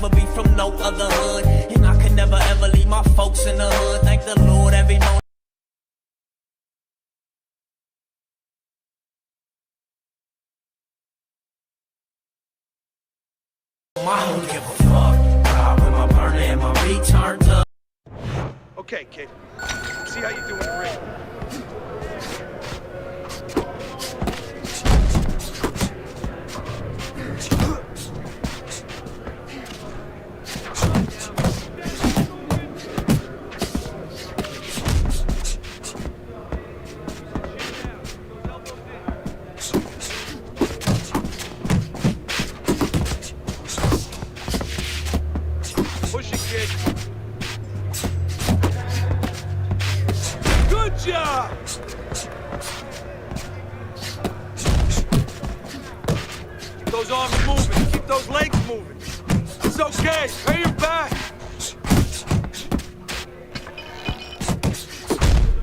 never be from no other hood. And I could never ever leave my folks in the hood. Thank the Lord every morning. I don't give a fuck. Ride with my burner and my beat turned up. Okay, kid. See how you do in the ring. Push it, kid. Good job! Keep those arms moving. Keep those legs moving. It's okay. Pay your back.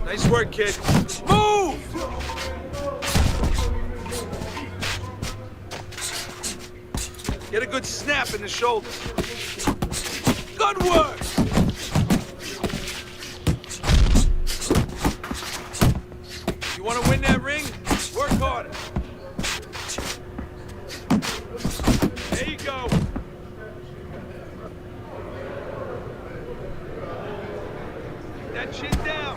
Nice work, kid. Move! Get a good snap in the shoulders. Good work! You want to win that ring? Work harder. There you go. Keep that chin down.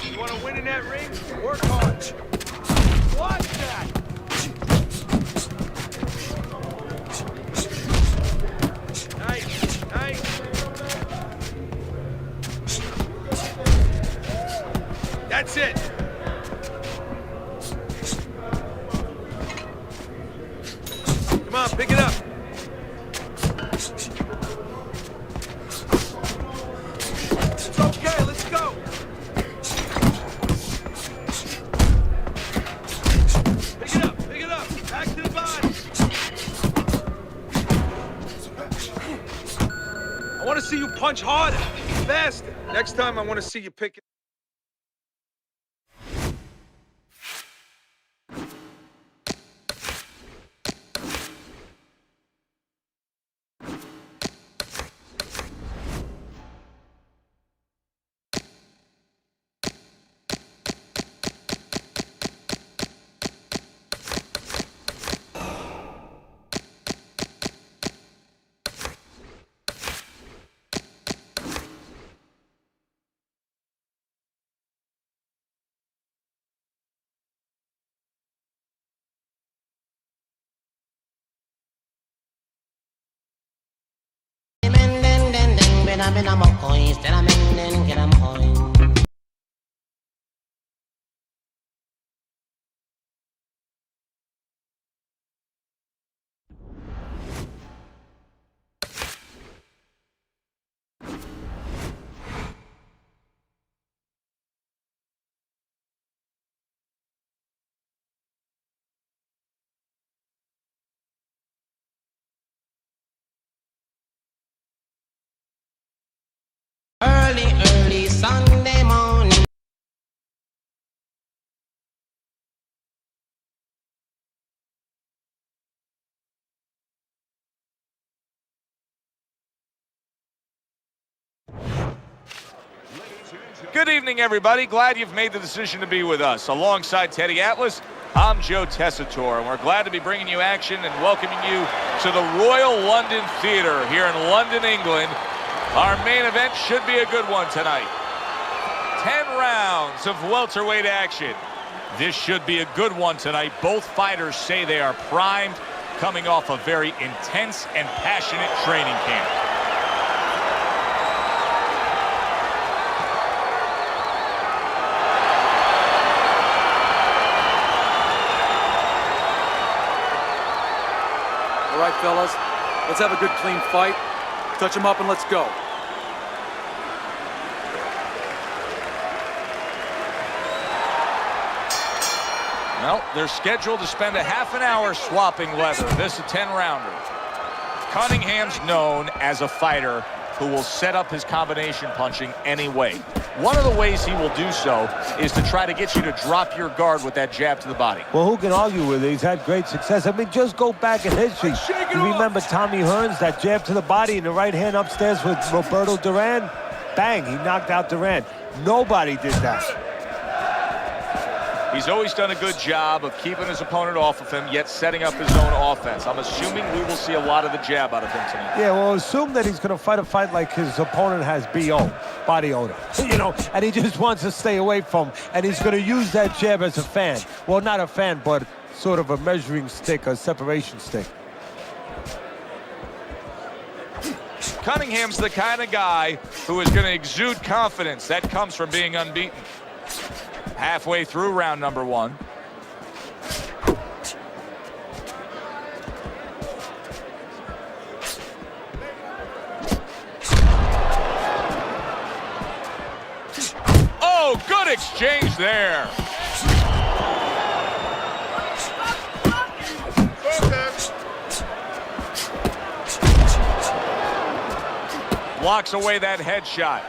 You want to win in that ring? Work hard. Watch that! Nice, nice. That's it. Come on, pick it up. It's okay, let's go. Pick it up, pick it up. Back to the body. I want to see you punch harder, faster. Next time, I want to see you pick it. Early Sunday morning. Good evening, everybody. Glad you've made the decision to be with us. Alongside Teddy Atlas, I'm Joe Tessitore, and we're glad to be bringing you action and welcoming you to the Royal London Theatre here in London, England. Our main event should be a good one tonight. 10 rounds of welterweight action. This should be a good one tonight. Both fighters say they are primed, coming off a very intense and passionate training camp. All right, fellas, let's have a good, clean fight. Touch them up and let's go. Well, they're scheduled to spend a half an hour swapping leather. This is a 10-rounder. Cunningham's known as a fighter who will set up his combination punching any way. One of the ways he will do so is to try to get you to drop your guard with that jab to the body. Well, who can argue with it? He's had great success. I mean, just go back in history. You remember Tommy Hearns, that jab to the body and the right hand upstairs with Roberto Duran? Bang, he knocked out Duran. Nobody did that. He's always done a good job of keeping his opponent off of him, yet setting up his own offense. I'm assuming we will see a lot of the jab out of him tonight. Yeah, well, assume that he's going to fight a fight like his opponent has BO, body odor, you know, and he just wants to stay away from, and he's going to use that jab as a fan. Well, not a fan, but sort of a measuring stick, a separation stick. Cunningham's the kind of guy who is going to exude confidence. That comes from being unbeaten. Halfway through round number 1. Oh, good exchange there. Blocks away that headshot.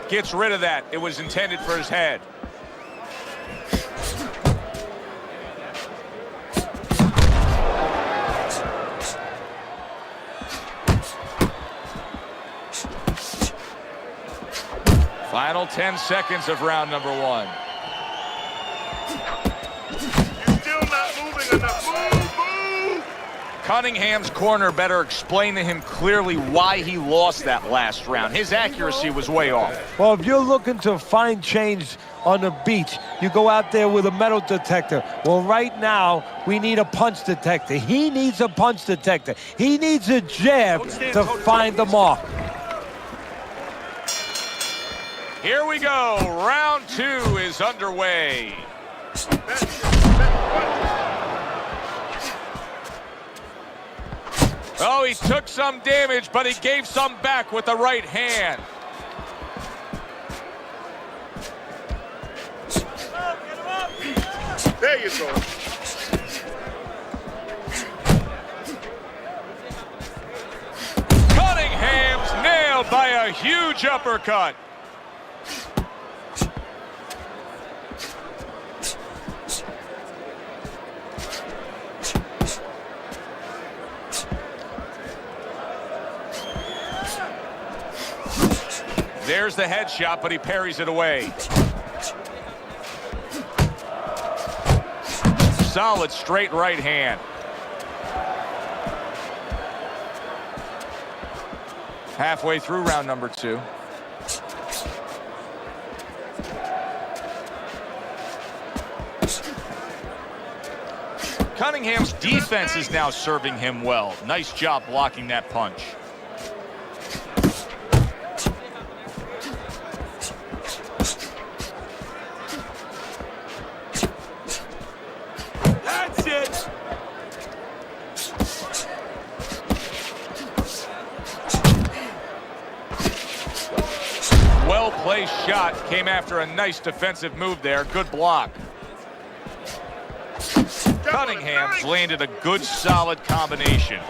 Gets rid of that. It was intended for his head. Final 10 seconds of round number 1. You're still not moving enough. Move! Cunningham's corner better explain to him clearly why he lost that last round. His accuracy was way off. Well, if you're looking to find change on the beach, you go out there with a metal detector. Well, right now, we need a punch detector. He needs a punch detector. He needs a jab to find the mark. Here we go. Round 2 is underway. Oh, he took some damage, but he gave some back with the right hand. There you go. Cunningham's nailed by a huge uppercut. There's the headshot, but he parries it away. Solid straight right hand. Halfway through round number 2. Cunningham's defense is now serving him well. Nice job blocking that punch. That's it. Well-placed shot came after a nice defensive move there. Good block. Cunningham's landed a good, solid combination.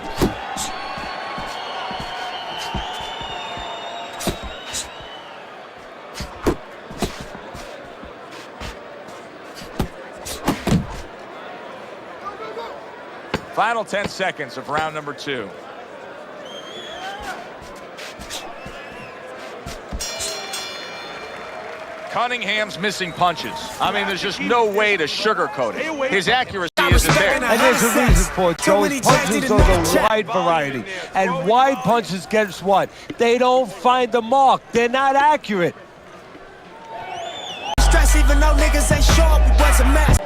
Final 10 seconds of round number 2. Cunningham's missing punches. I mean, there's just no way to sugarcoat it. His accuracy isn't there. And there's a reason for it, Joe. His punches are a wide variety. And wide punches, guess what? They don't find the mark. They're not accurate. Stress even though niggas ain't sharp, we was a mess.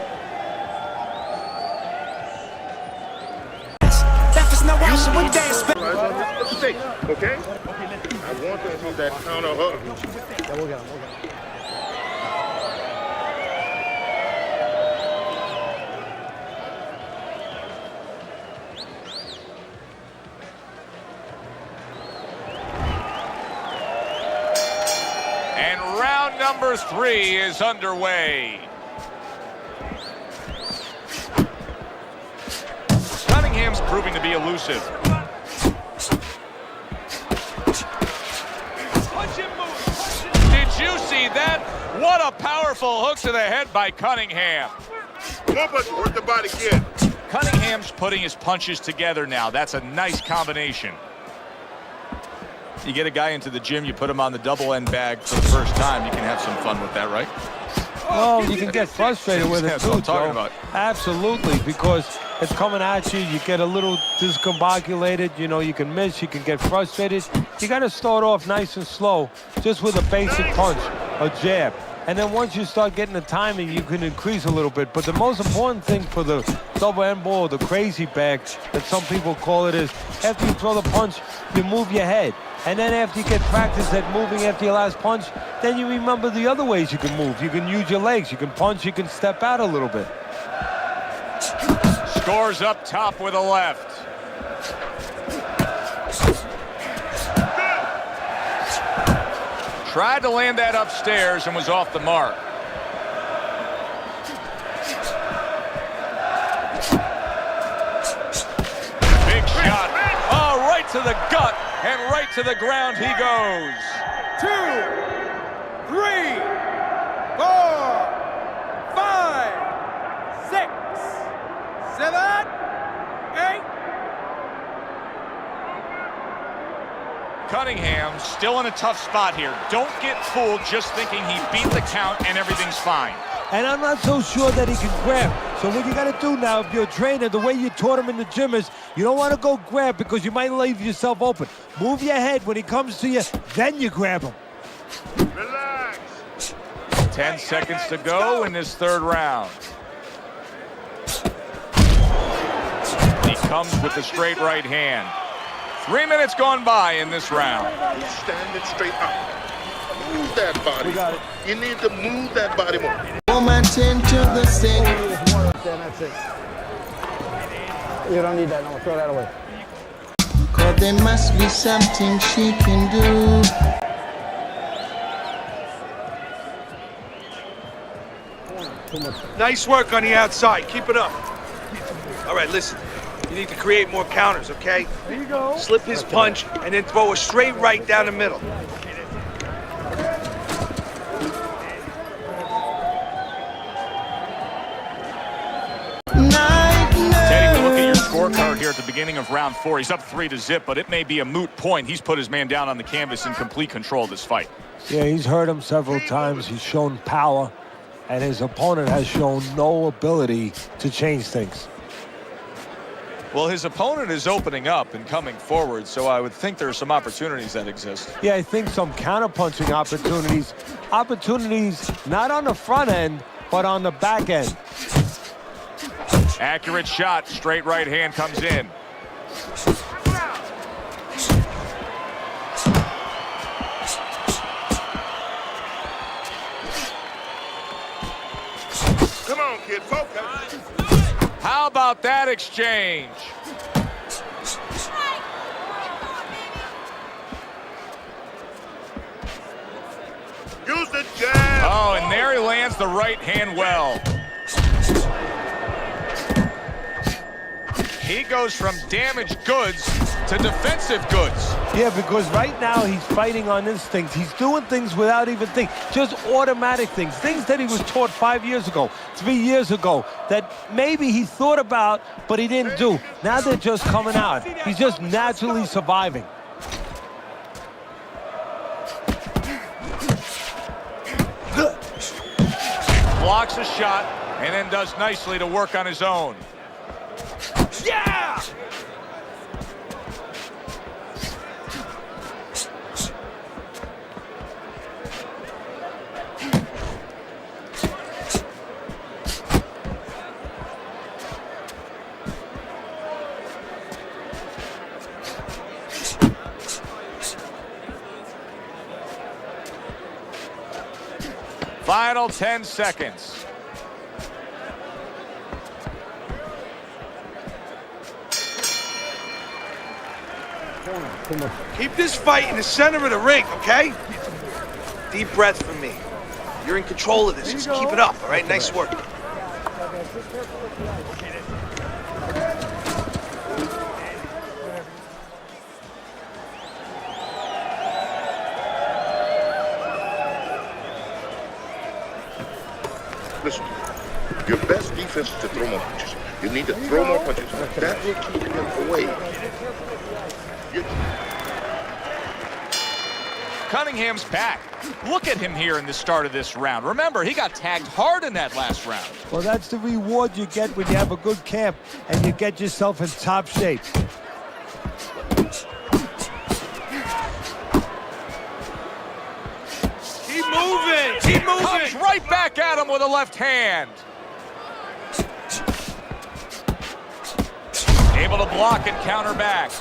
That was no option, what they expect. Okay? I want to do that counter hook. And round number 3 is underway. proving to be elusive. Did you see that? What a powerful hook to the head by Cunningham. Work the body again. Cunningham's putting his punches together now. That's a nice combination. You get a guy into the gym, you put him on the double end bag for the first time, you can have some fun with that, right? Well, you can get frustrated with it That's too, what I'm talking Joe. about. Absolutely, because it's coming at you. You get a little discombobulated. You know, you can miss. You can get frustrated. You got to start off nice and slow, just with a basic punch, a jab. And then once you start getting the timing, you can increase a little bit. But the most important thing for the double end ball, the crazy bag, that some people call it, is after you throw the punch, you move your head. And then after you get practice at moving after your last punch, then you remember the other ways you can move. You can use your legs, you can punch, you can step out a little bit. Scores up top with a left. Tried to land that upstairs and was off the mark. Big shot. Oh, right to the gut. And right to the ground he goes. 2, 3, 4, 5, 6, 7, 8. Cunningham still in a tough spot here. Don't get fooled just thinking he beat the count and everything's fine. And I'm not so sure that he can grab. So what you got to do now, if you're a trainer, the way you taught him in the gym is you don't want to go grab because you might leave yourself open. Move your head when he comes to you, then you grab him. Relax. 10 seconds to go in this third round. He comes with the straight right hand. 3 minutes gone by in this round. Stand it straight up. Move that body. You need to move that body more. Moment into the sink. That's it. You don't need that. No, throw that away. Cause there must be something she can do. Nice work on the outside. Keep it up. All right, listen. You need to create more counters, okay? There you go. Slip his punch and then throw a straight right down the middle. Teddy, we look at your scorecard here at the beginning of round 4. He's up 3-0, but it may be a moot point. He's put his man down on the canvas in complete control of this fight. Yeah, he's hurt him several times. He's shown power, and his opponent has shown no ability to change things. Well, his opponent is opening up and coming forward, so I would think there are some opportunities that exist. Yeah, I think some counterpunching opportunities. Opportunities not on the front end, but on the back end. Accurate shot, straight right hand comes in. Come on, kid, focus. How about that exchange? Use the jab. Oh, and there he lands the right hand well. He goes from damaged goods to defensive goods. Yeah, because right now he's fighting on instinct. He's doing things without even thinking, just automatic things. Things that he was taught 5 years ago, 3 years ago, that maybe he thought about, but he didn't do. Now they're just coming out. He's just naturally surviving. Blocks a shot and then does nicely to work on his own. Yeah! Final 10 seconds. Keep this fight in the center of the ring, okay? Deep breath for me. You're in control of this. Just keep it up, all right? Nice work. Your best defense is to throw more punches. You need to throw more punches. That will keep him away. Cunningham's back. Look at him here in the start of this round. Remember, he got tagged hard in that last round. Well, that's the reward you get when you have a good camp and you get yourself in top shape. Keep moving! Keep moving! Comes right back at him with a left hand. Able to block and counter back.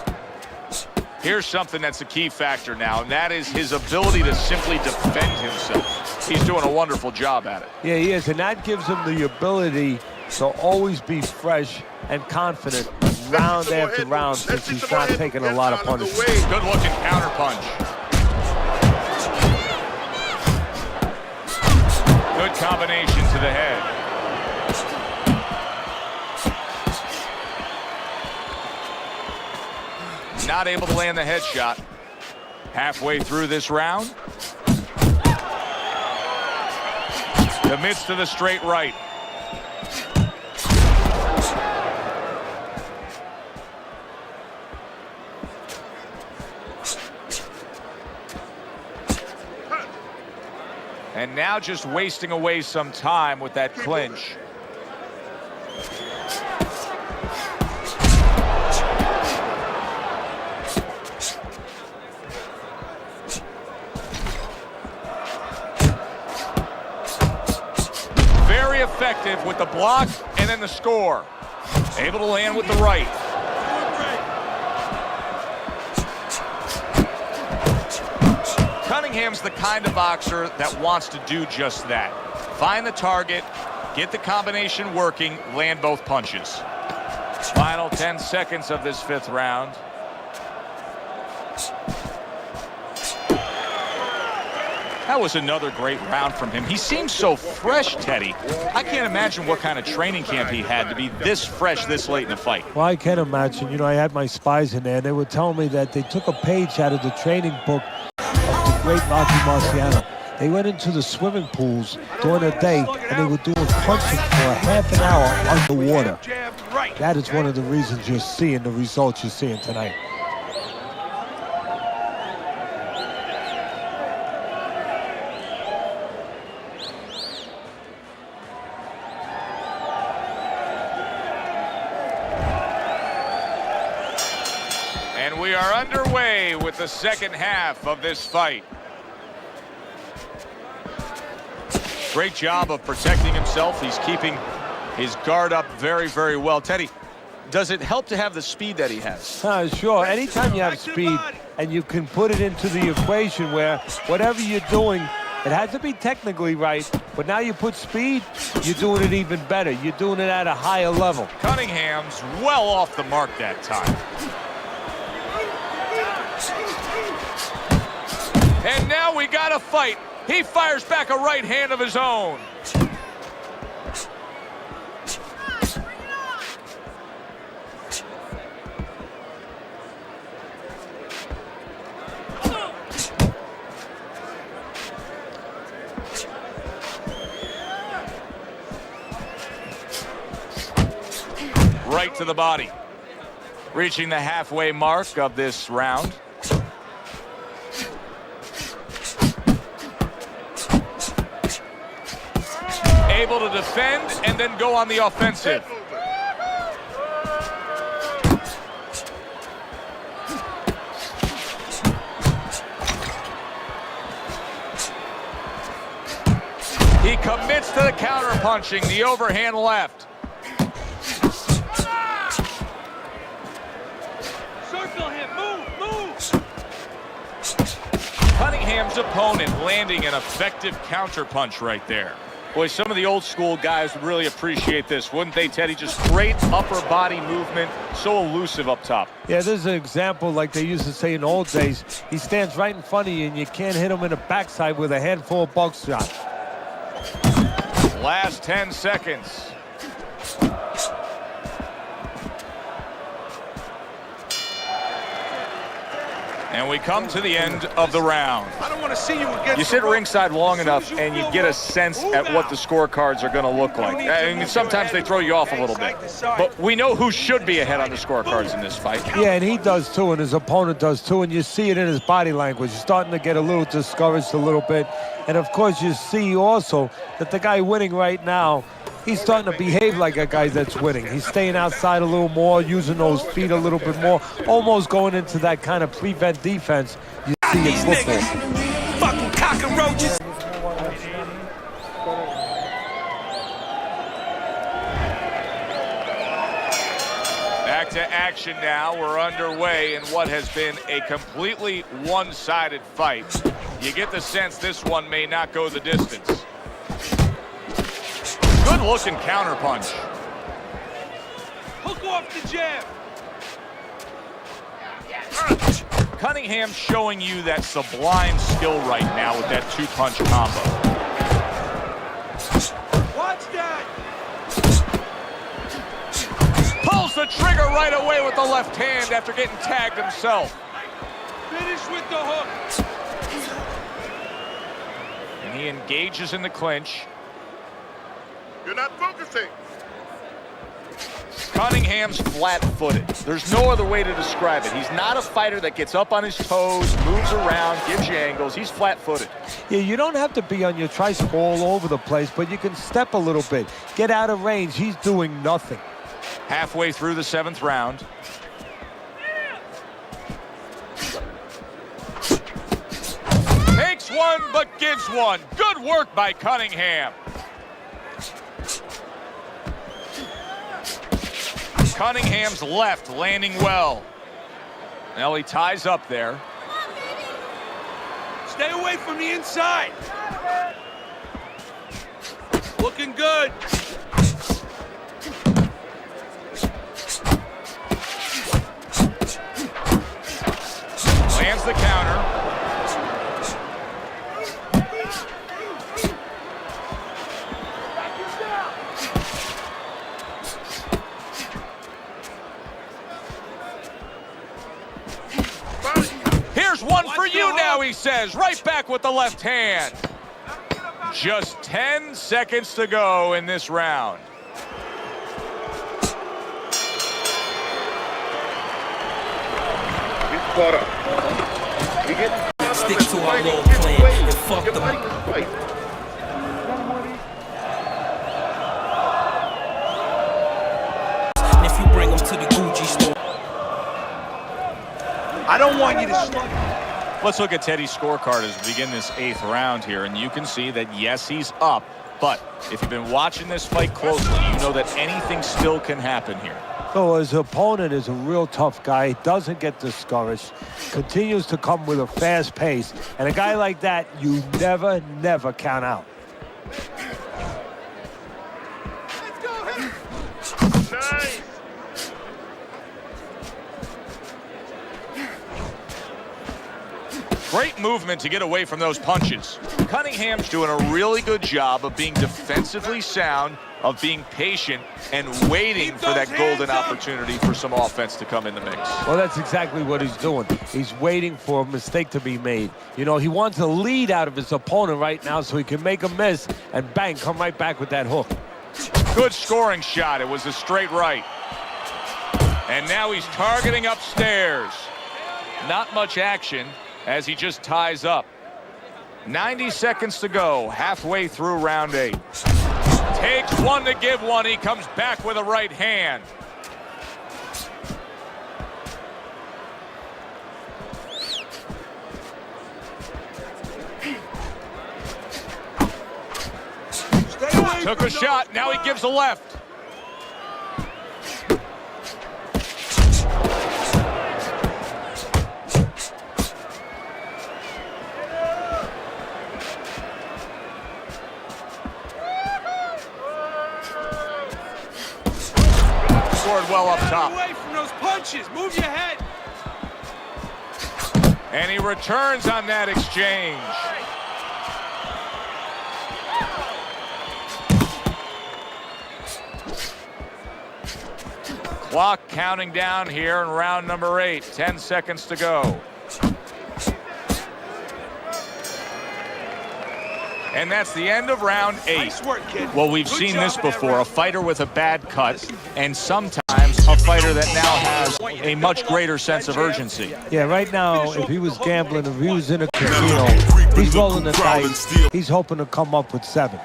Here's something that's a key factor now, and that is his ability to simply defend himself. He's doing a wonderful job at it. Yeah, he is, and that gives him the ability to always be fresh and confident round after round since he's not taking a lot of punishment. Good looking counter punch. Good combination to the head. Not able to land the headshot. Halfway through this round. Commits to the straight right. And now just wasting away some time with that clinch. Very effective with the block and then the score. Able to land with the right. Cunningham's the kind of boxer that wants to do just that. Find the target, get the combination working, land both punches. Final 10 seconds of this fifth round. That was another great round from him. He seems so fresh, Teddy. I can't imagine what kind of training camp he had to be this fresh this late in the fight. Well, I can imagine. You know, I had my spies in there. They were telling me that they took a page out of the training book of the great Rocky Marciano. They went into the swimming pools during the day, and they were doing punching for a half an hour underwater. That is one of the reasons you're seeing the results you're seeing tonight. And we are underway with the second half of this fight. Great job of protecting himself. He's keeping his guard up very, very well. Teddy, does it help to have the speed that he has? Sure. Anytime you have speed and you can put it into the equation where whatever you're doing, it has to be technically right, but now you put speed, you're doing it even better. You're doing it at a higher level. Cunningham's well off the mark that time. And now we got a fight. He fires back a right hand of his own. Right to the body. Reaching the halfway mark of this round. Able to defend and then go on the offensive. He commits to the counter punching, the overhand left. Circle him, move! Cunningham's opponent landing an effective counter punch right there. Boy, some of the old school guys would really appreciate this, wouldn't they, Teddy? Just great upper body movement, so elusive up top. Yeah, there's an example like they used to say in the old days. He stands right in front of you and you can't hit him in the backside with a handful of buckshot. Last 10 seconds. And we come to the end of the round. I don't want to see you against. You sit ringside long enough and you get a sense at what the scorecards are going to look like. I mean, sometimes they throw you off a little bit. But we know who should be ahead on the scorecards in this fight. Yeah, and he does too, and his opponent does too, and you see it in his body language. He's starting to get a little discouraged a little bit. And of course, you see also that the guy winning right now, he's starting to behave like a guy that's winning. He's staying outside a little more, using those feet a little bit more, almost going into that kind of prevent defense you see in football. Fucking cockroaches. Back to action now. We're underway in what has been a completely one-sided fight. You get the sense this one may not go the distance. Good looking counter punch. Hook off the jab. Cunningham showing you that sublime skill right now with that two-punch combo. Watch that. Pulls the trigger right away with the left hand after getting tagged himself. Finish with the hook. And he engages in the clinch. You're not focusing. Cunningham's flat-footed. There's no other way to describe it. He's not a fighter that gets up on his toes, moves around, gives you angles. He's flat-footed. Yeah, you don't have to be on your tricycle all over the place, but you can step a little bit, get out of range. He's doing nothing. Halfway through the 7th round. Takes one, but gives one. Good work by Cunningham. Cunningham's left landing well. Now he ties up there. Stay away from the inside. Looking good. Lands the counter. Here's one for you now, he says. Right back with the left hand. Just 10 seconds to go in this round. He's caught up. Stick to our little plan and fuck them. And if you bring them to the Gucci store. I don't want you to stop. Let's look at Teddy's scorecard as we begin this 8th round here, and you can see that, yes, he's up, but if you've been watching this fight closely, you know that anything still can happen here. So his opponent is a real tough guy, doesn't get discouraged, continues to come with a fast pace, and a guy like that, you never, never count out. Nice. Great movement to get away from those punches. Cunningham's doing a really good job of being defensively sound, of being patient, and waiting for that golden opportunity for some offense to come in the mix. Well, that's exactly what he's doing. He's waiting for a mistake to be made. You know, he wants a lead out of his opponent right now so he can make a miss and bang, come right back with that hook. Good scoring shot. It was a straight right. And now he's targeting upstairs. Not much action as he just ties up. 90 seconds to go, halfway through round 8. Takes one to give one. He comes back with a right hand. Took a shot. Now he gives a left. Scored well up top. Away from those punches. Move your head. And he returns on that exchange. Clock counting down here in round number 8. 10 seconds to go. And that's the end of round 8. Nice work, kid. Well, we've Good seen job this in that before, a round. fighter with a bad cut, and sometimes a fighter that now has a much greater sense of urgency. Yeah, right now, if he was gambling, if he was in a casino, he's rolling the dice. He's hoping to come up with 7.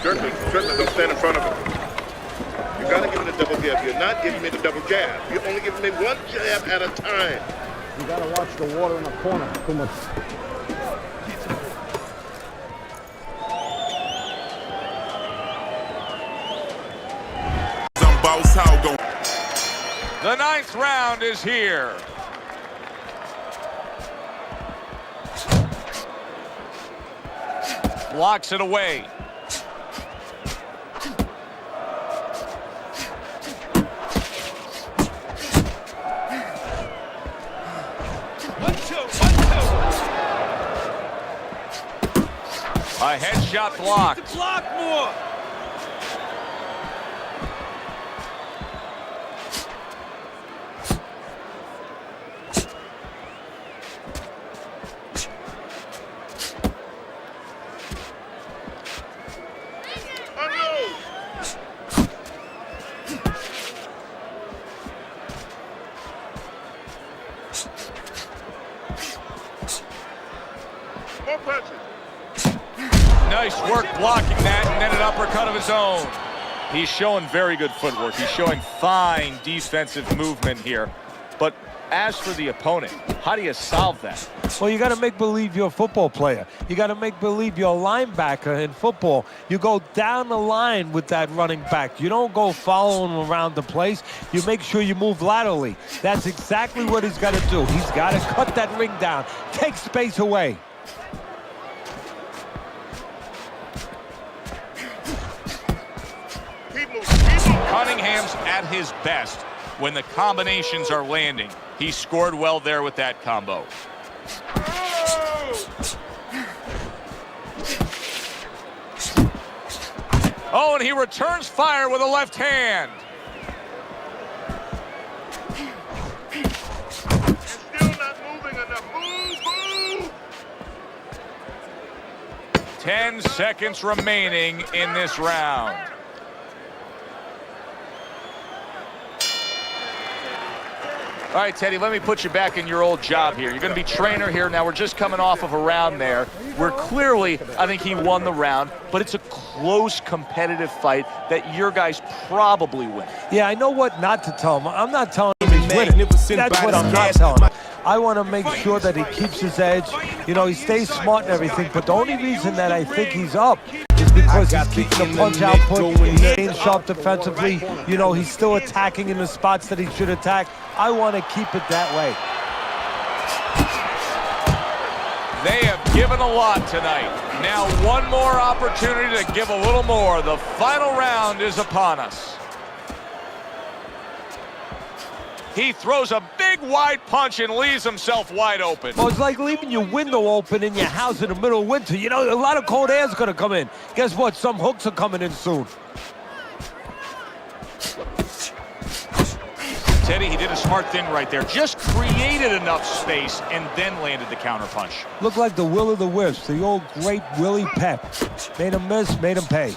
Certainly don't stand in front of him. You gotta give me the double jab. You're not giving me the double jab. You're only giving me one jab at a time. You gotta watch the water in the corner. Too much. The 9th round is here. Blocks it away. A headshot blocked. Block more. Unload. More punches. Nice work blocking that, and then an uppercut of his own. He's showing very good footwork. He's showing fine defensive movement here. But as for the opponent, how do you solve that? Well, you got to make believe you're a football player. You got to make believe you're a linebacker in football. You go down the line with that running back. You don't go following him around the place. You make sure you move laterally. That's exactly what he's got to do. He's got to cut that ring down, take space away. Cunningham's at his best when the combinations are landing. He scored well there with that combo. Oh, and he returns fire with a left hand. Still not moving enough. Move. 10 seconds remaining in this round. All right, Teddy, let me put you back in your old job here. You're going to be trainer here. Now, we're just coming off of a round there where clearly I think he won the round, but it's a close, competitive fight that your guys probably win. Yeah, I know what not to tell him. I'm not telling him he's winning. That's what I'm not telling him. I want to make sure that he keeps his edge. You know, he stays smart and everything, but the only reason that I think he's up is because he's keeping the punch output, he's staying sharp defensively. You know, he's still attacking in the spots that he should attack. I want to keep it that way. They have given a lot tonight. Now one more opportunity to give a little more. The final round is upon us. He throws a big wide punch and leaves himself wide open. Well, it's like leaving your window open in your house in the middle of winter. You know, a lot of cold air is going to come in. Guess what? Some hooks are coming in soon. Teddy, he did a smart thing right there. Just created enough space and then landed the counterpunch. Looked like the Will of the Wisps, the old great Willie Pep. Made him miss, made him pay.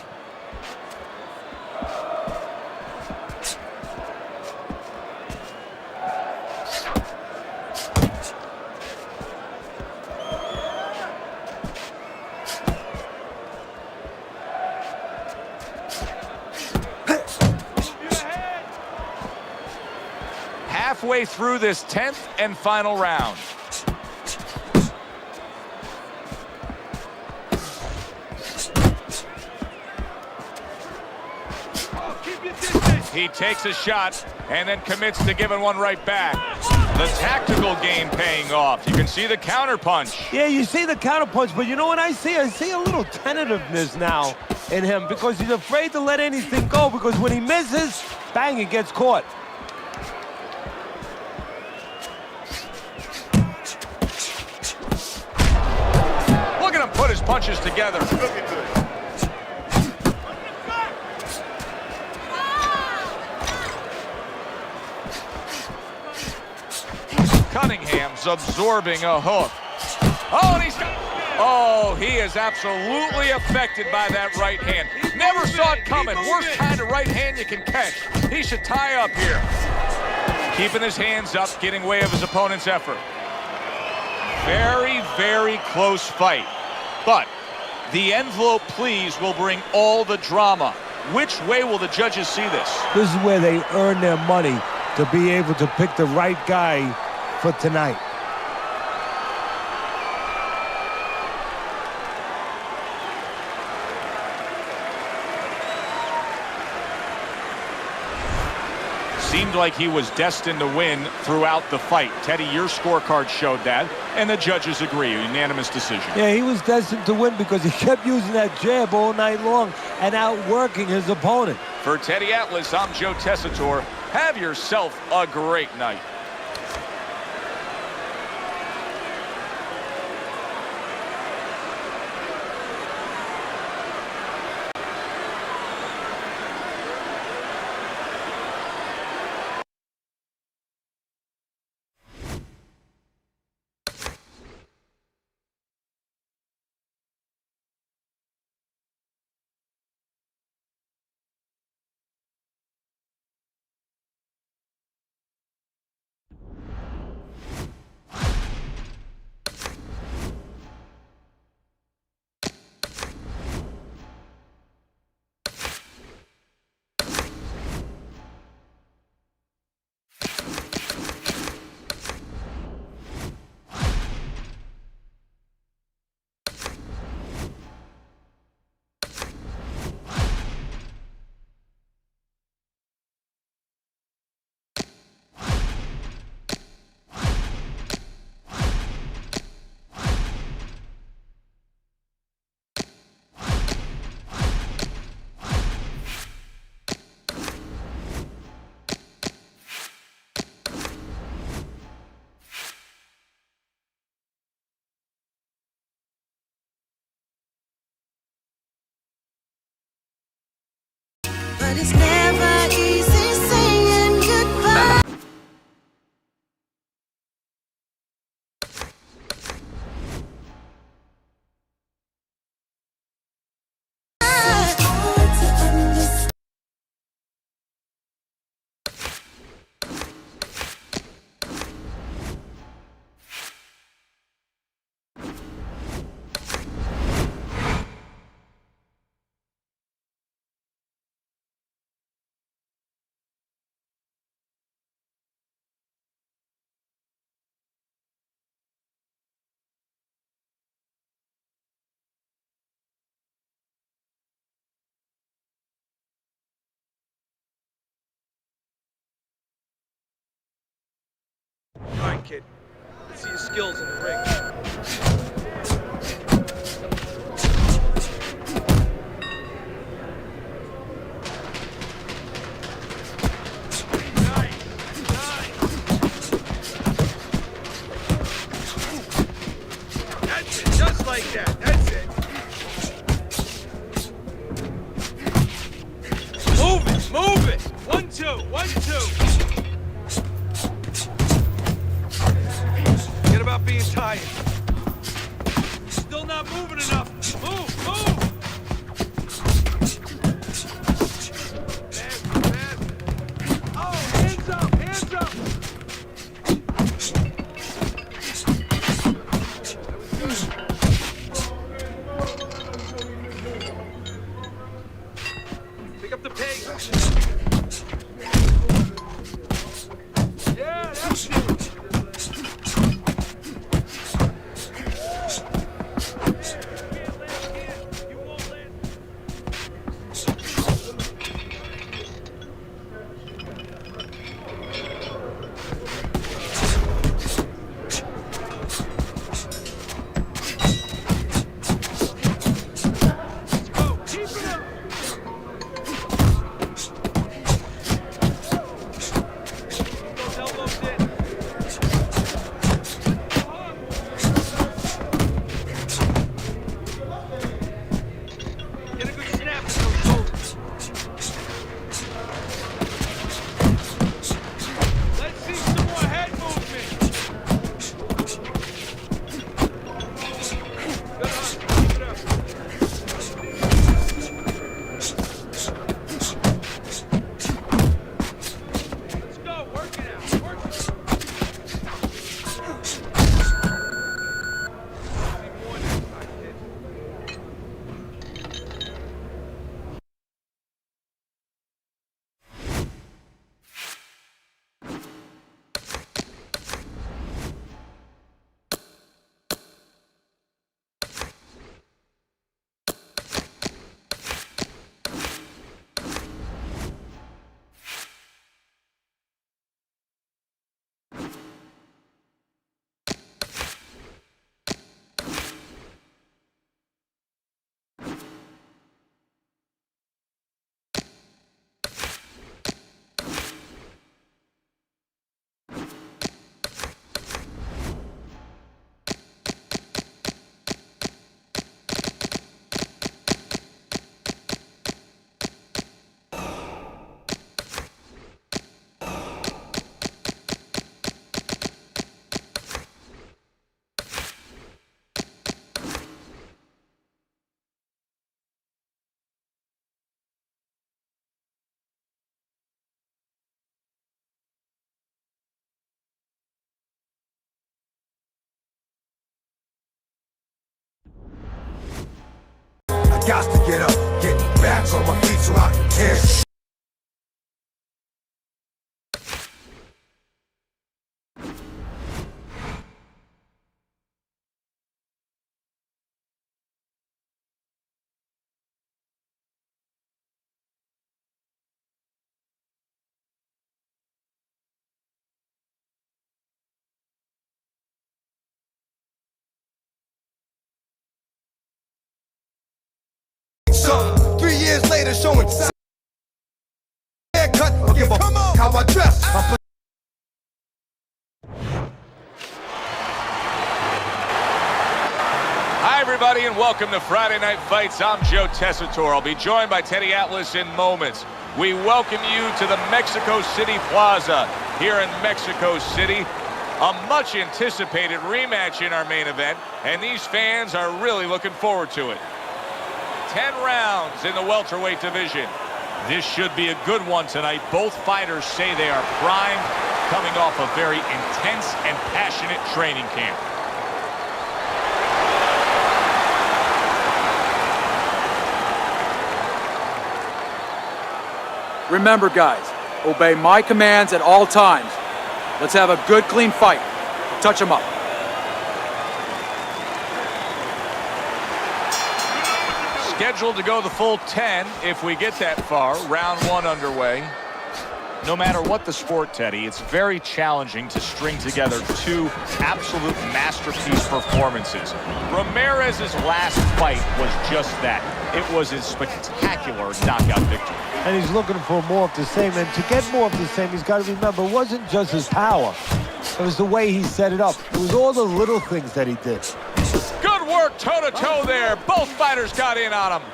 Halfway through this 10th and final round. He takes a shot and then commits to giving one right back. The tactical game paying off. You can see the counterpunch. Yeah, you see the counterpunch, but you know what I see? I see a little tentativeness now in him because he's afraid to let anything go because when he misses, bang, it gets caught. Look at him put his punches together. Looking good. Edwards absorbing a hook. Oh, and he is absolutely affected by that right hand. Never saw it coming. Worst kind of right hand you can catch. He should tie up here. Keeping his hands up, getting way of his opponent's effort. Very, very close fight. But the envelope please will bring all the drama. Which way will the judges see this? This is where they earn their money, to be able to pick the right guy for tonight. Seemed like he was destined to win throughout the fight. Teddy, your scorecard showed that, and the judges agree. Unanimous decision. Yeah, he was destined to win because he kept using that jab all night long and outworking his opponent. For Teddy Atlas, I'm Joe Tessitore. Have yourself a great night. But it's never easy saying goodbye. All right, kid. Let's see your skills in the ring. That's it, just like that. That's it. Move it, move it. 1, 2, 1, 2. Forget about being tired. Still not moving enough. Move, move. Faster, faster. Oh, hands up, hands up. Pick up the pace. Yeah, that's it. got to get up, get back on my feet so I can tear. So 3 years later, showing haircut, give a how I dress. Hi, everybody, and welcome to Friday Night Fights. I'm Joe Tessitore. I'll be joined by Teddy Atlas in moments. We welcome you to the Mexico City Plaza here in Mexico City. A much-anticipated rematch in our main event, and these fans are really looking forward to it. 10 rounds in the welterweight division. This should be a good one tonight. Both fighters say they are primed, coming off a very intense and passionate training camp. Remember, guys, obey my commands at all times. Let's have a good, clean fight. Touch him up. Scheduled to go the full 10 if we get that far. Round 1 underway. No matter what the sport, Teddy, it's very challenging to string together two absolute masterpiece performances. Ramirez's last fight was just that. It was a spectacular knockout victory. And he's looking for more of the same. And to get more of the same, he's got to remember, it wasn't just his power. It was the way he set it up. It was all the little things that he did. Good work toe-to-toe there. Both fighters got in on him.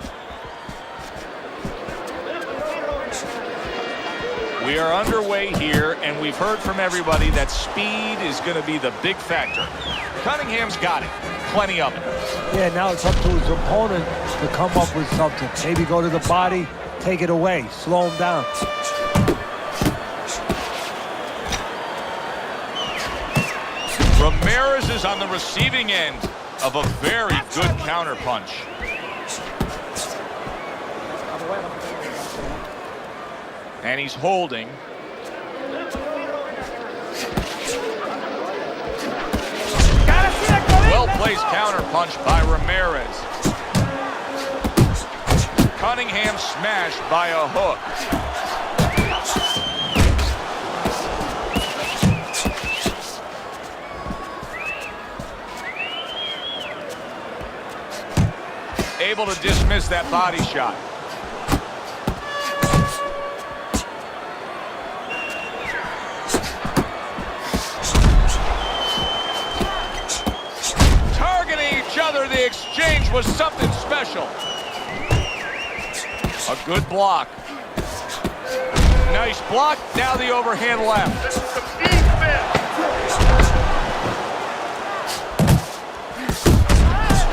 We are underway here, and we've heard from everybody that speed is going to be the big factor. Cunningham's got it. Plenty of it. Yeah, now it's up to his opponent to come up with something. Maybe go to the body, take it away, slow him down. Ramirez is on the receiving end of a very good counterpunch. And he's holding. Well-placed counterpunch by Ramirez. Cunningham smashed by a hook. Able to dismiss that body shot. Targeting each other, the exchange was something special. A good block. Nice block, now the overhand left.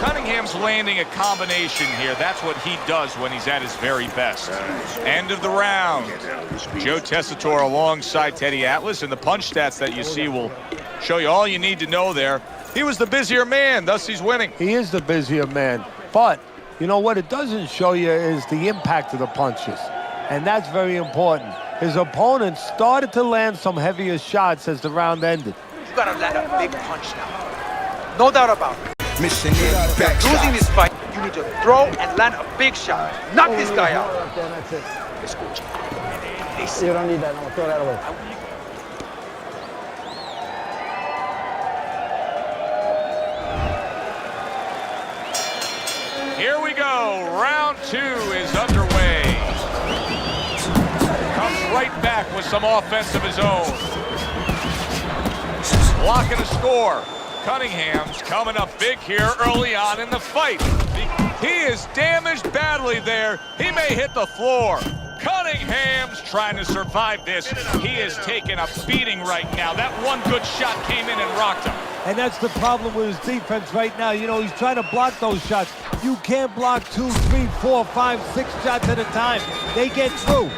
Cunningham's landing a combination here. That's what he does when he's at his very best. End of the round. Joe Tessitore alongside Teddy Atlas, and the punch stats that you see will show you all you need to know there. He was the busier man, thus he's winning. He is the busier man, but you know what it doesn't show you is the impact of the punches, and that's very important. His opponent started to land some heavier shots as the round ended. You gotta land a big punch now. No doubt about it. Missionary back Losing this fight, you need to throw and land a big shot. Knock this guy out. That's it. You don't need that. No, throw that away. Here we go. Round 2 is underway. Comes right back with some offense of his own. Blocking a score. Cunningham's coming up big here early on in the fight. He is damaged badly there. He may hit the floor. Cunningham's trying to survive this. He is taking a beating right now. That one good shot came in and rocked him. And that's the problem with his defense right now. You know, he's trying to block those shots. You can't block 2, 3, 4, 5, 6 shots at a time. They get through.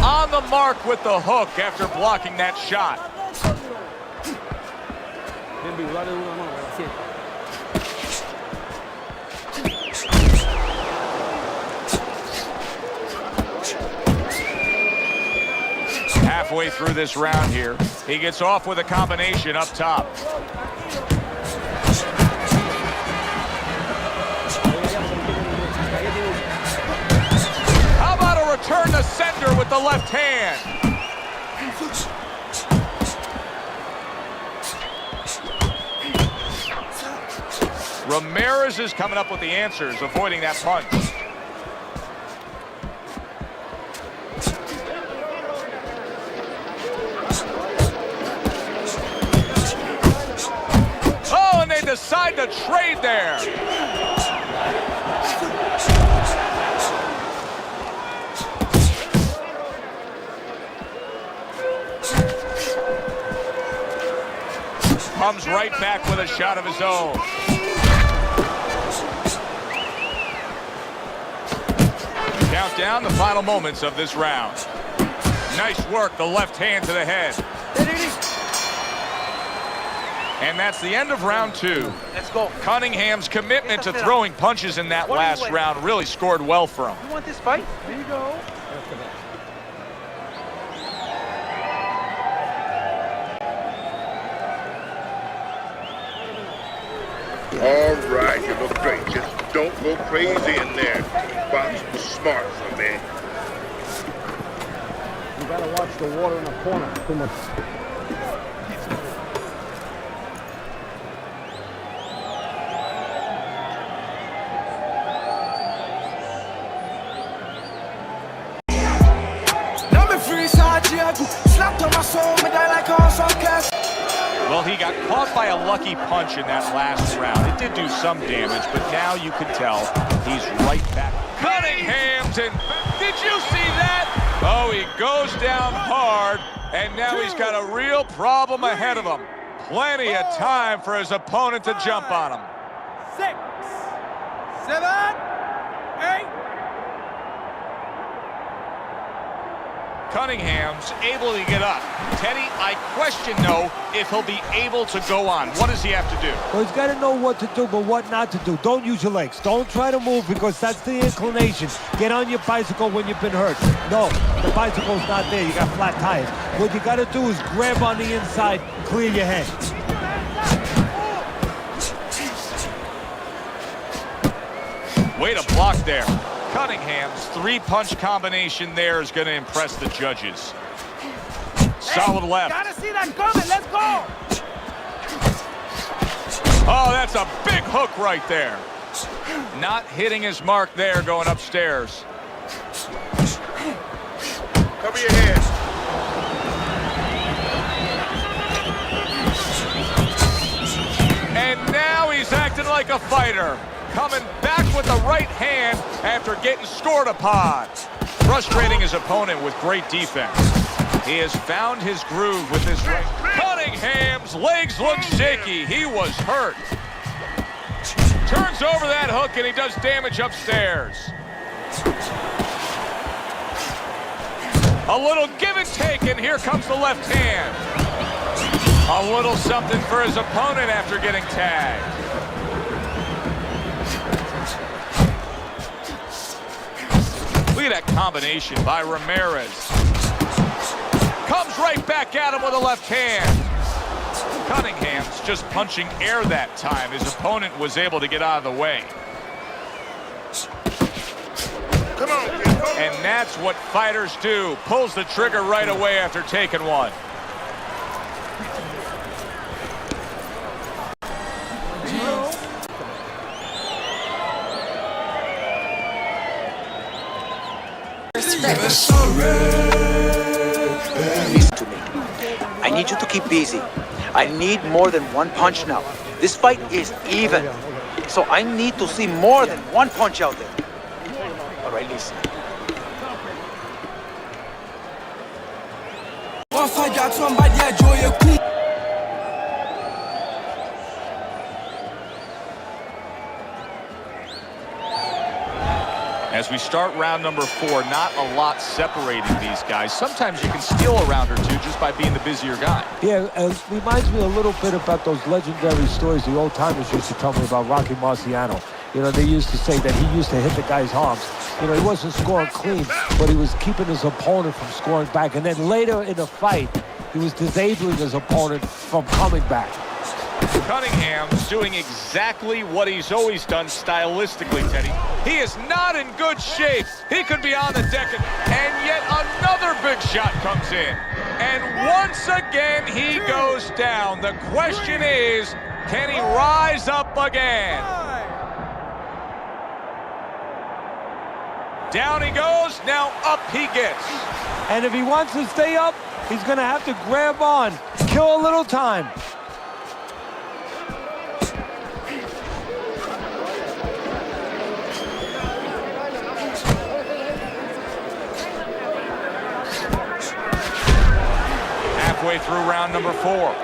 On the mark with the hook after blocking that shot. Halfway through this round here, he gets off with a combination up top. How about a return to sender with the left hand? Ramirez is coming up with the answers, avoiding that punch. Oh, and they decide to trade there. Comes right back with a shot of his own. Count down the final moments of this round. Nice work, the left hand to the head. And that's the end of round two. Let's go. Cunningham's commitment to throwing punches in that last round really scored well for him. You want this fight? Here you go. All right, you look great. Just don't go crazy in there. Box was smart for me. You gotta watch the water in the corner. Too much. Well, he got caught by a lucky punch in that last round. It did do some damage, but now you can tell he's right back. Cunningham's in. Did you see that? Oh, he goes down hard, and now he's got a real problem ahead of him. Plenty of time for his opponent to jump on him. 6, 7, 8. Cunningham's able to get up. Teddy, I question, though, if he'll be able to go on. What does he have to do? Well, he's got to know what to do, but what not to do. Don't use your legs. Don't try to move because that's the inclination. Get on your bicycle when you've been hurt. No, the bicycle's not there. You got flat tires. What you got to do is grab on the inside, clear your head. Way to block there. Cunningham's three-punch combination there is going to impress the judges. Solid left. Gotta see that coming. Let's go. Oh, that's a big hook right there. Not hitting his mark there, going upstairs. Cover your head. And now he's acting like a fighter. Coming back with the right hand after getting scored upon. Frustrating his opponent with great defense. He has found his groove with this right. Cunningham's legs look shaky. He was hurt. Turns over that hook and he does damage upstairs. A little give and take, and here comes the left hand. A little something for his opponent after getting tagged. Look at that combination by Ramirez. Comes right back at him with a left hand. Cunningham's just punching air that time. His opponent was able to get out of the way. Come on, kid. Come on. And that's what fighters do. Pulls the trigger right away after taking one. Listen to me. I need you to keep busy. I need more than one punch now. This fight is even. So I need to see more than one punch out there. All right, listen. As we start round number 4, not a lot separating these guys. Sometimes you can steal a round or two just by being the busier guy. Yeah, it reminds me a little bit about those legendary stories the old timers used to tell me about Rocky Marciano. You know, they used to say that he used to hit the guy's arms. You know, he wasn't scoring clean, but he was keeping his opponent from scoring back. And then later in the fight, he was disabling his opponent from coming back. Cunningham's doing exactly what he's always done stylistically, Teddy. He is not in good shape. He could be on the deck, and yet another big shot comes in. And once again, he goes down. The question is, can he rise up again? Down he goes, now up he gets. And if he wants to stay up, he's going to have to grab on, kill a little time. Halfway through round number 4.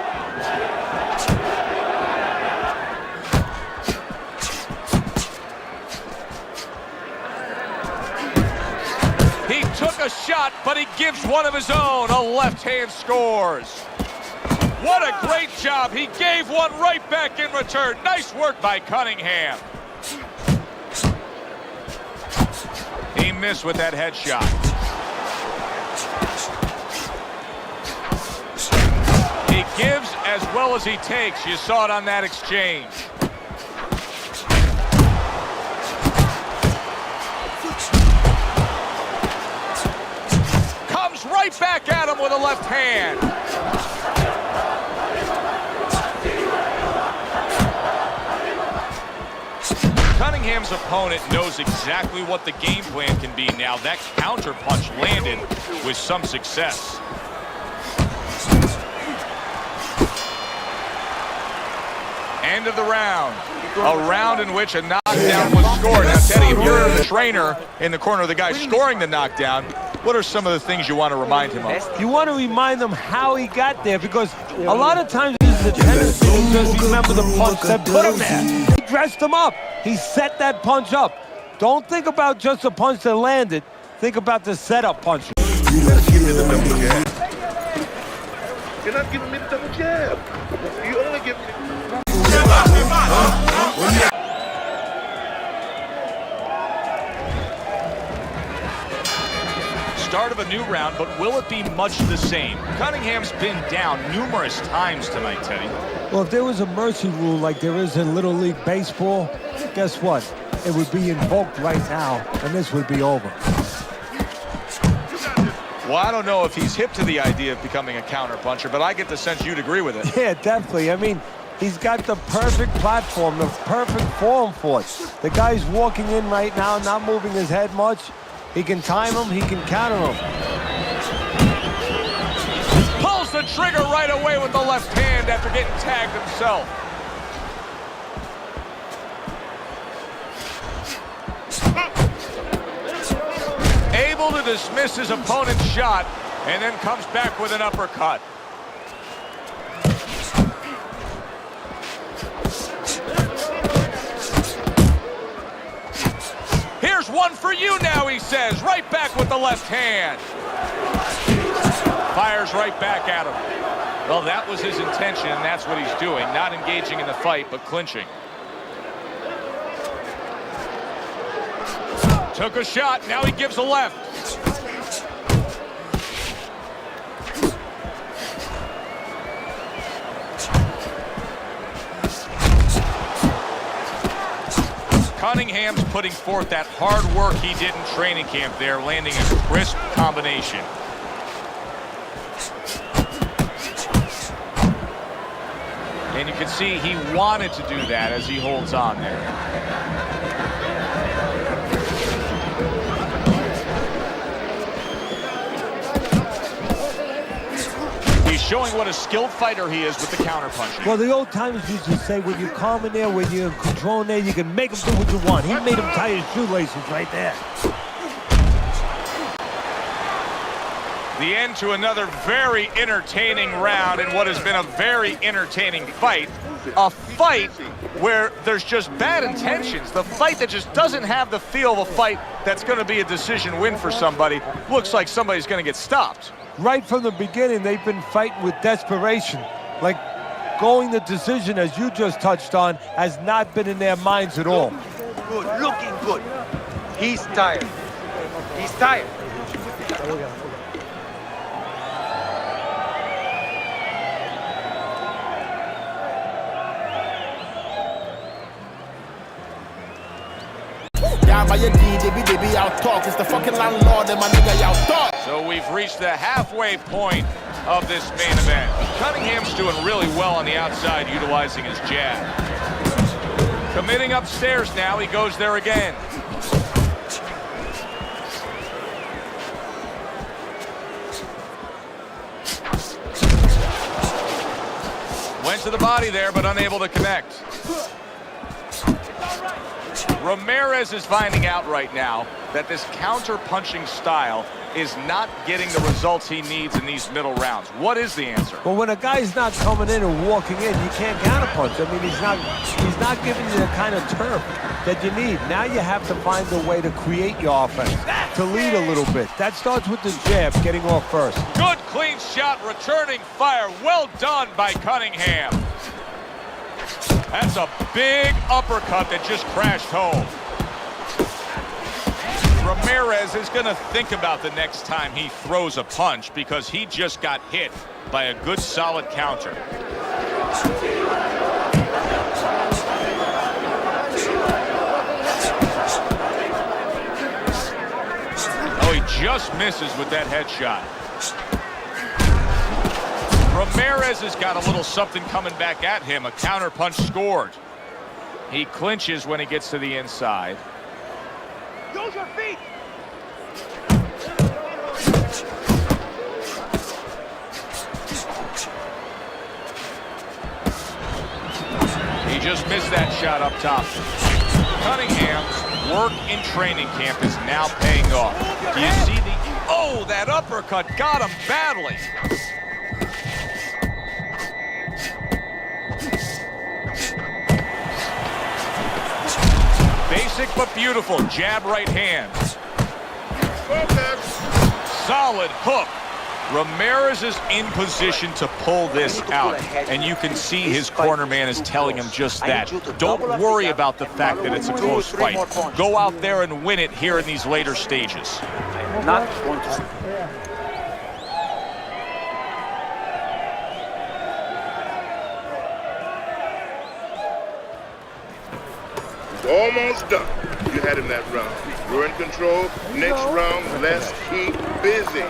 He took a shot, but he gives one of his own. A left hand scores. What a great job. He gave one right back in return. Nice work by Cunningham. He missed with that headshot. He gives as well as he takes. You saw it on that exchange. Comes right back at him with a left hand. Cunningham's opponent knows exactly what the game plan can be now. That counter punch landed with some success. End of the round. A round in which a knockdown was scored. Now, Teddy, if you're the trainer in the corner of the guy scoring the knockdown, what are some of the things you want to remind him of? You want to remind him how he got there, because a lot of times there's a tendency to just remember the punch that put him there. He dressed him up. He set that punch up. Don't think about just the punch that landed. Think about the setup punch. You gotta give me the double jab. You're not giving me the double jab. You only give me... Start of a new round, but will it be much the same? Cunningham's been down numerous times tonight, Teddy. Well, if there was a mercy rule like there is in Little League Baseball, guess what? It would be invoked right now, and this would be over. Well, I don't know if he's hip to the idea of becoming a counterpuncher, but I get the sense you'd agree with it. Yeah, definitely. I mean, he's got the perfect platform, the perfect form for it. The guy's walking in right now, not moving his head much. He can time him, he can counter him. Pulls the trigger right away with the left hand after getting tagged himself. Able to dismiss his opponent's shot, and then comes back with an uppercut. Here's one for you now, he says. Right back with the left hand. Fires right back at him. Well, that was his intention, and that's what he's doing. Not engaging in the fight, but clinching. Took a shot, now he gives a left. Cunningham's putting forth that hard work he did in training camp there, landing a crisp combination. And you can see he wanted to do that as he holds on there. Showing what a skilled fighter he is with the counterpunching. Well, the old timers used to say, when you calm in there, when you're in control in there, you can make him do what you want. He made him tie his shoelaces right there. The end to another very entertaining round in what has been a very entertaining fight. A fight where there's just bad intentions, the fight that just doesn't have the feel of a fight that's going to be a decision win for somebody, looks like somebody's going to get stopped. Right from the beginning, they've been fighting with desperation. Like, going the decision, as you just touched on, has not been in their minds at all. Good, looking good. He's tired. He's tired. It's the fucking landlord and my nigga y'all talk. So we've reached the halfway point of this main event. Cunningham's doing really well on the outside, utilizing his jab. Committing upstairs now, he goes there again. Went to the body there, but unable to connect. Ramirez is finding out right now that this counter-punching style is not getting the results he needs in these middle rounds. What is the answer? Well, when a guy's not coming in and walking in, you can't counterpunch. I mean, he's not giving you the kind of turf that you need. Now you have to find a way to create your offense, to lead a little bit. That starts with the jab, getting off first. Good clean shot, returning fire. Well done by Cunningham. That's a big uppercut that just crashed home. Ramirez is going to think about the next time he throws a punch because he just got hit by a good solid counter. Oh, he just misses with that headshot. Ramirez has got a little something coming back at him. A counter punch scored. He clinches when he gets to the inside. Use your feet! He just missed that shot up top. Cunningham's work in training camp is now paying off. Do you see the... Oh, that uppercut got him badly. Basic but beautiful. Jab right hand. Solid hook. Ramirez is in position to pull this out, and you can see his corner man is telling him just that. Don't worry about the fact that it's a close fight. Go out there and win it here in these later stages. I'm not going to... Almost done. You had him that round. You're in control. Next round, let's keep busy.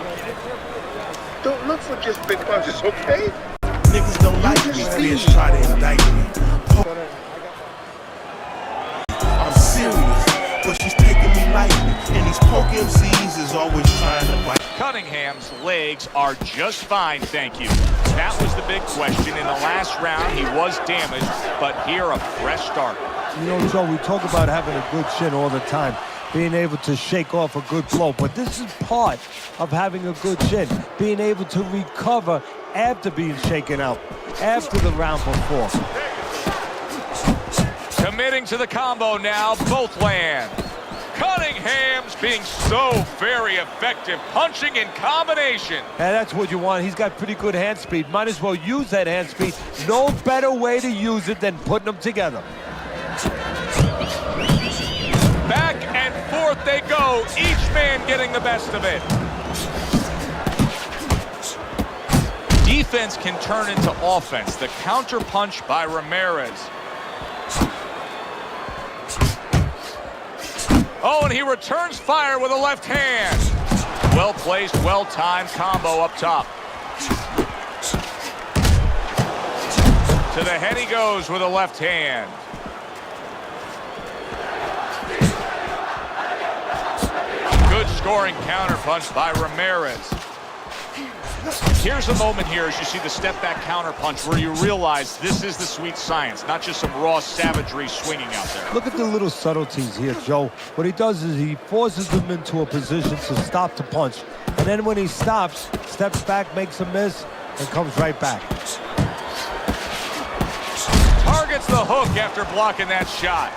Don't look for just big punches, okay? Niggas don't like me, fears try to indict me. I'm serious, but she's taking me lightly. And these poke MCs is always trying to bite. Cunningham's legs are just fine, thank you. That was the big question. In the last round, he was damaged, but here a fresh start. You know, Joe, we talk about having a good chin all the time, being able to shake off a good blow, but this is part of having a good chin, being able to recover after being shaken out, after the round before. Committing to the combo now, both land. Cunningham's being so very effective, punching in combination. And that's what you want. He's got pretty good hand speed. Might as well use that hand speed. No better way to use it than putting them together. Back and forth they go, each man getting the best of it. Defense can turn into offense. The counter punch by Ramirez. Oh, and he returns fire with a left hand. Well placed, well timed combo up top. To the head he goes with a left hand. Good scoring counterpunch by Ramirez. Here's a moment here as you see the step-back counterpunch where you realize this is the sweet science, not just some raw savagery swinging out there. Look at the little subtleties here, Joe. What he does is he forces them into a position to stop the punch. And then when he stops, steps back, makes a miss, and comes right back. Target gets the hook after blocking that shot.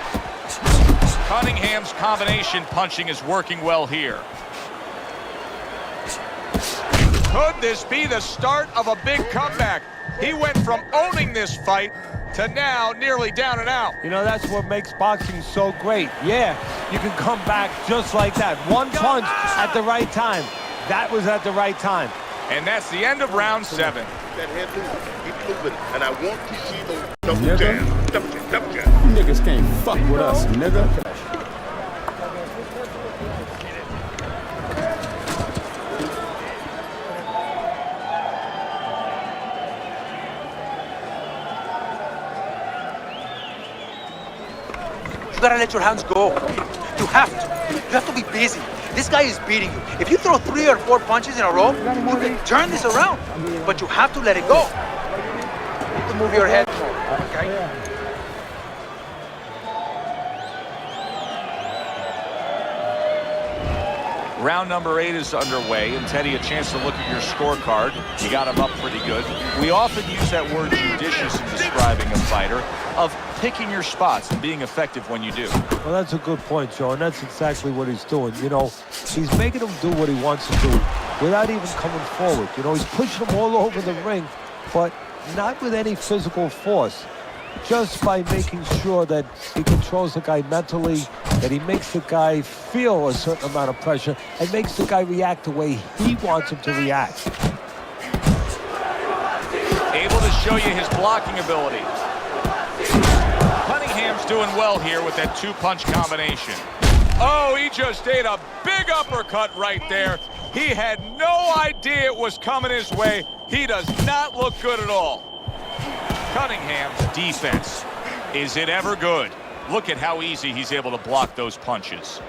Cunningham's combination punching is working well here. Could this be the start of a big comeback? He went from owning this fight to now nearly down and out. You know, that's what makes boxing so great. Yeah, you can come back just like that. One punch at the right time. That was at the right time. And that's the end of round 7. That head moving. Keep moving. And I want to see those double jab. Double jab. Double jab. You niggas can't fuck with us, nigga. You gotta let your hands go. You have to. You have to be busy. This guy is beating you. If you throw 3 or 4 punches in a row, you can turn this around. But you have to let it go. You have to move your head more, okay? Round number 8 is underway, and Teddy, a chance to look at your scorecard. You got him up pretty good. We often use that word judicious in describing a fighter, of picking your spots and being effective when you do. Well, that's a good point, Joe, and that's exactly what he's doing. You know, he's making him do what he wants to do without even coming forward. You know, he's pushing him all over the ring, but not with any physical force. Just by making sure that he controls the guy mentally, that he makes the guy feel a certain amount of pressure, and makes the guy react the way he wants him to react. Able to show you his blocking ability. Cunningham's doing well here with that 2-punch combination. Oh, he just ate a big uppercut right there. He had no idea it was coming his way. He does not look good at all. Cunningham's defense, is it ever good? Look at how easy he's able to block those punches.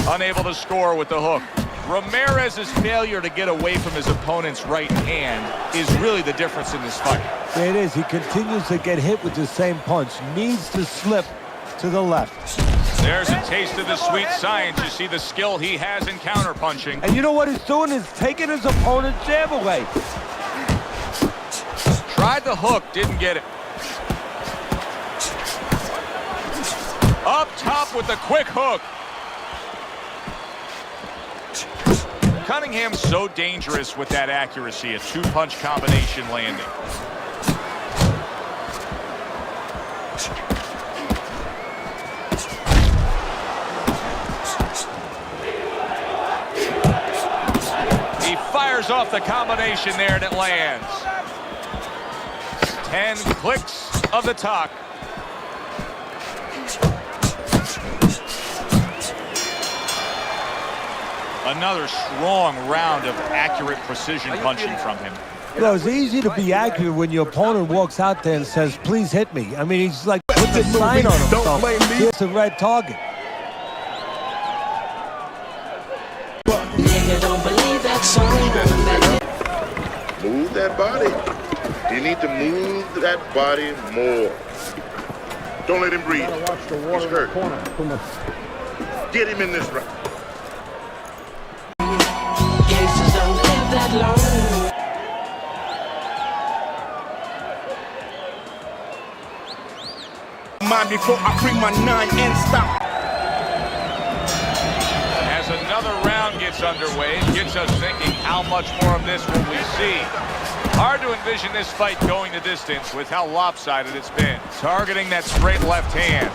Unable to score with the hook. Ramirez's failure to get away from his opponent's right hand is really the difference in this fight. It is. He continues to get hit with the same punch. Needs to slip to the left. There's a taste of the sweet science. You see the skill he has in counterpunching. And you know what he's doing is taking his opponent's jab away. Tried the hook, didn't get it. Up top with the quick hook. Cunningham's so dangerous with that accuracy, a 2-punch combination landing. He fires off the combination there and it lands. 10 clicks of the talk. Another strong round of accurate precision punching from him. You know, it's easy to be accurate when your opponent walks out there and says, please hit me. I mean, he's like, put the sign on himself. It's a red target. Nigga, don't believe that song. Move that body. You need to move that body more. Don't let him breathe. He's hurt. Get him in this round. Gangsters don't live that long. Mind before I bring my 9 and stop. As another round gets underway, it gets us thinking, how much more of this will we see? Hard to envision this fight going the distance with how lopsided it's been. Targeting that straight left hand.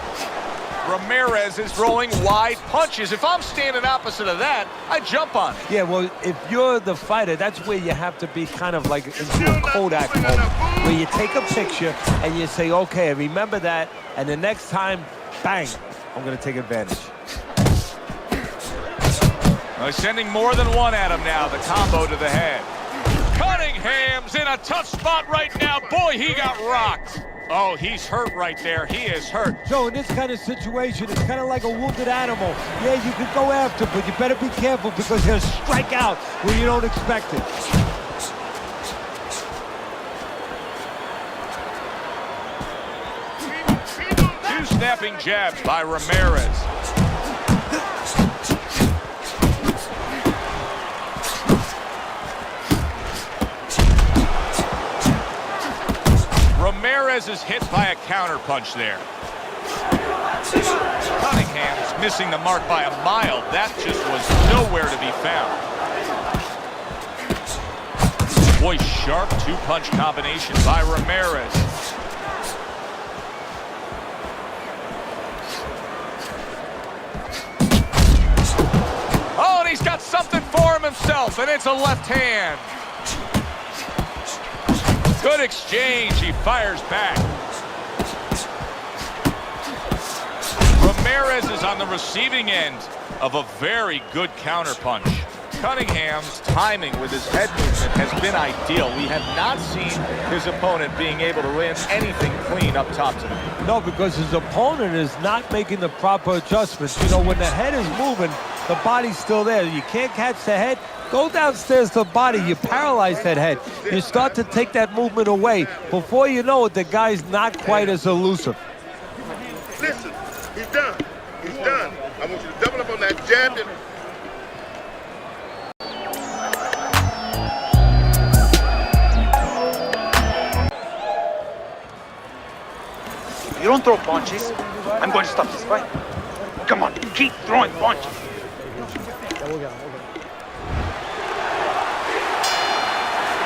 Ramirez is throwing wide punches. If I'm standing opposite of that, I jump on it. Yeah, well, if you're the fighter, that's where you have to be kind of like into a Kodak moment, where you take a picture and you say, okay, remember that, and the next time, bang, I'm going to take advantage. Well, he's sending more than one at him now, the combo to the head. Cunningham's in a tough spot right now. Boy, he got rocked. Oh, he's hurt right there. He is hurt. Joe, in this kind of situation, it's kind of like a wounded animal. Yeah, you can go after, but you better be careful because he'll strike out when you don't expect it. Two snapping jabs by Ramirez. Ramirez is hit by a counterpunch there. Cunningham's missing the mark by a mile. That just was nowhere to be found. Boy, sharp two-punch combination by Ramirez. Oh, and he's got something for him himself, and it's a left hand. Good exchange. He fires back. Ramirez is on the receiving end of a very good counterpunch. Cunningham's timing with his head movement has been ideal. We have not seen his opponent being able to land anything clean up top today. No, because his opponent is not making the proper adjustments. You know, when the head is moving, the body's still there. You can't catch the head. Go downstairs to the body. You paralyze that head. You start to take that movement away. Before you know it, the guy's not quite as elusive. Listen, he's done. He's done. I want you to double up on that jab and... If you don't throw punches, I'm going to stop this fight. Come on, keep throwing punches.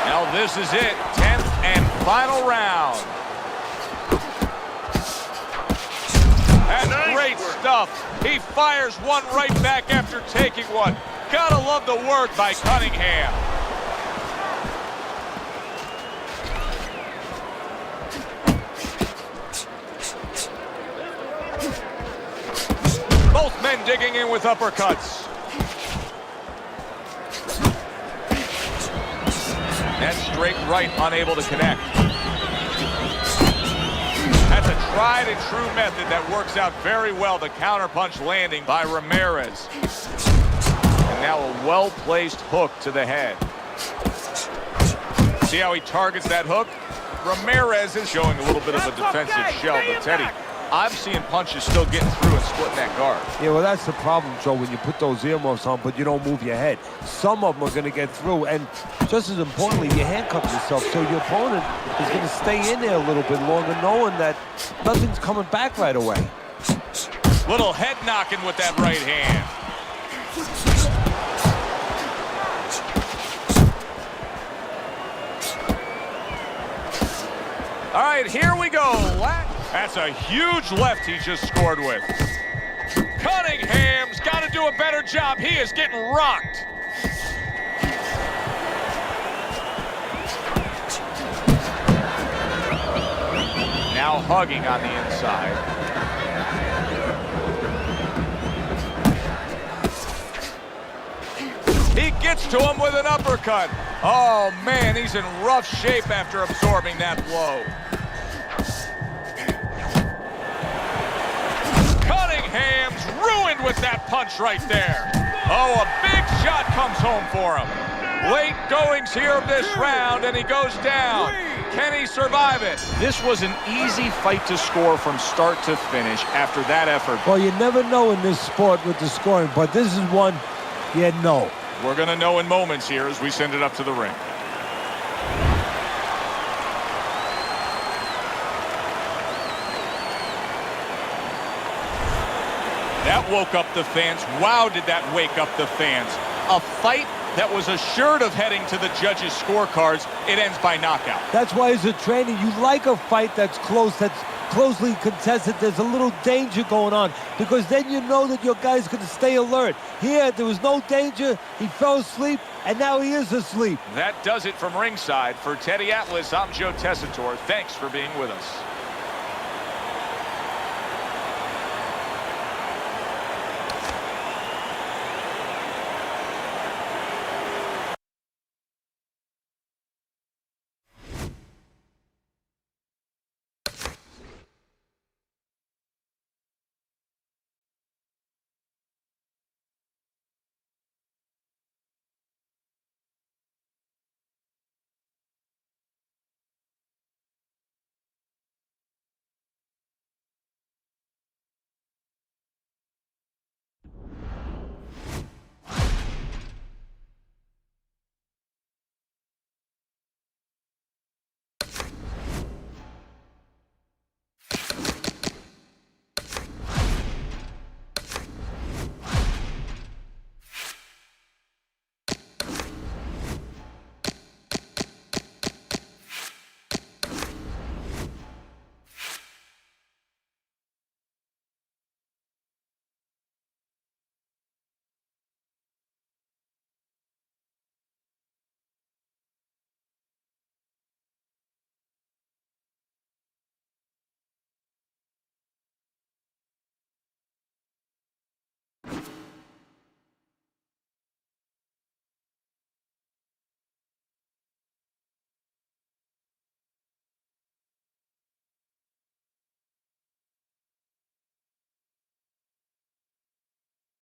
Now this is it, 10th and final round. That's great stuff. He fires one right back after taking one. Gotta love the work by Cunningham. Both men digging in with uppercuts. That straight right unable to connect. That's a tried and true method that works out very well. The counterpunch landing by Ramirez. And now a well-placed hook to the head. See how he targets that hook? Ramirez is showing a little bit of a defensive shell, but Teddy, I'm seeing punches still getting through and splitting that guard. Yeah, well, that's the problem, Joe, when you put those earmuffs on, but you don't move your head. Some of them are going to get through, and just as importantly, you handcuff yourself, so your opponent is going to stay in there a little bit longer, knowing that nothing's coming back right away. Little head knocking with that right hand. All right, here we go. That's a huge left he just scored with. Cunningham's got to do a better job. He is getting rocked. Now hugging on the inside. He gets to him with an uppercut. Oh, man, he's in rough shape after absorbing that blow. Cunningham's ruined with that punch right there. Oh, a big shot comes home for him. Late goings here of this round, and he goes down. Can he survive it? This was an easy fight to score from start to finish after that effort. Well, you never know in this sport with the scoring, but this is one you know. We're going to know in moments here as we send it up to the ring. That woke up the fans. Wow, did that wake up the fans. A fight that was assured of heading to the judges' scorecards. It ends by knockout. That's why as a trainer, you like a fight that's close, that's closely contested. There's a little danger going on because then you know that your guy's going to stay alert. Here, there was no danger. He fell asleep, and now he is asleep. That does it from ringside. For Teddy Atlas, I'm Joe Tessitore. Thanks for being with us.